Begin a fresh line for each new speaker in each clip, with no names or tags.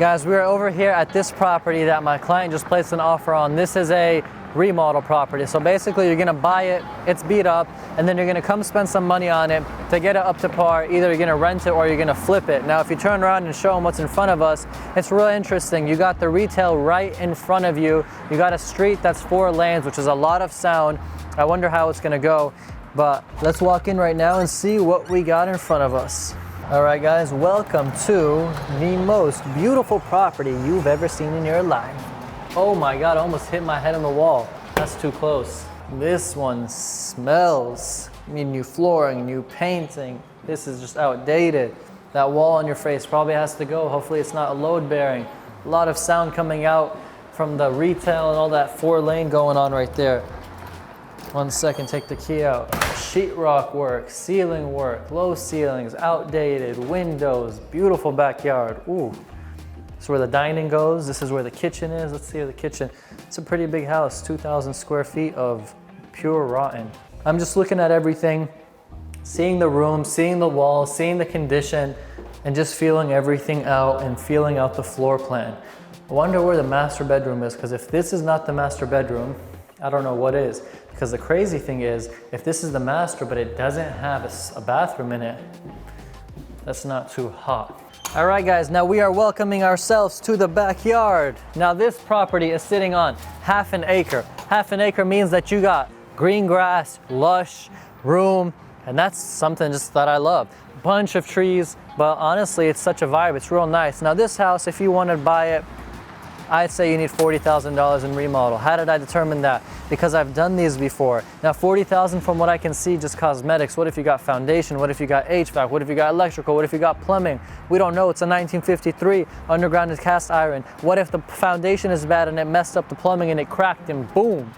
Guys, we are over here at this property that my client just placed an offer on. This is a remodel property. So basically you're gonna buy it, it's beat up, and then you're gonna come spend some money on it to get it up to par. Either you're gonna rent it or you're gonna flip it. Now if you turn around and show them what's in front of us, it's real interesting. You got the retail right in front of you. You got a street that's 4 lanes, which is a lot of sound. I wonder how it's gonna go, but let's walk in right now and see what we got in front of us. All right guys, welcome to the most beautiful property you've ever seen in your life. Oh my God, I almost hit my head on the wall. That's too close. This one smells. I mean, new flooring, new painting. This is just outdated. That wall on your face probably has to go. Hopefully it's not load bearing. A lot of sound coming out from the retail and all that 4-lane going on right there. 1 second, take the key out. Sheetrock work, ceiling work, low ceilings, outdated, windows, beautiful backyard. Ooh, this is where the dining goes. This is where the kitchen is. Let's see the kitchen. It's a pretty big house, 2,000 square feet of pure rotten. I'm just looking at everything, seeing the room, seeing the walls, seeing the condition, and just feeling everything out and feeling out the floor plan. I wonder where the master bedroom is, because if this is not the master bedroom, I don't know what is. Because the crazy thing is, if this is the master, but it doesn't have a bathroom in it, that's not too hot. All right guys, now we are welcoming ourselves to the backyard. Now this property is sitting on half an acre. Half an acre means that you got green grass, lush, room, and that's something just that I love. Bunch of trees, but honestly, it's such a vibe. It's real nice. Now this house, if you want to buy it, I'd say you need $40,000 in remodel. How did I determine that? Because I've done these before. Now $40,000 from what I can see, just cosmetics. What if you got foundation? What if you got HVAC? What if you got electrical? What if you got plumbing? We don't know. It's a 1953 underground cast iron. What if the foundation is bad and it messed up the plumbing and it cracked and boom?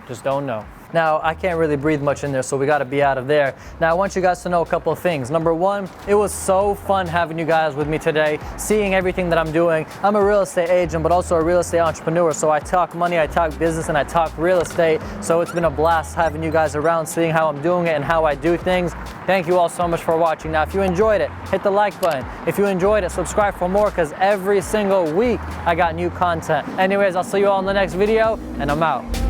Just don't know. Now, I can't really breathe much in there, so we gotta be out of there. Now, I want you guys to know a couple of things. Number one, it was so fun having you guys with me today, seeing everything that I'm doing. I'm a real estate agent, but also a real estate entrepreneur, so I talk money, I talk business, and I talk real estate. So it's been a blast having you guys around, seeing how I'm doing it and how I do things. Thank you all so much for watching. Now, if you enjoyed it, hit the like button. If you enjoyed it, subscribe for more, because every single week, I got new content. Anyways, I'll see you all in the next video, and I'm out.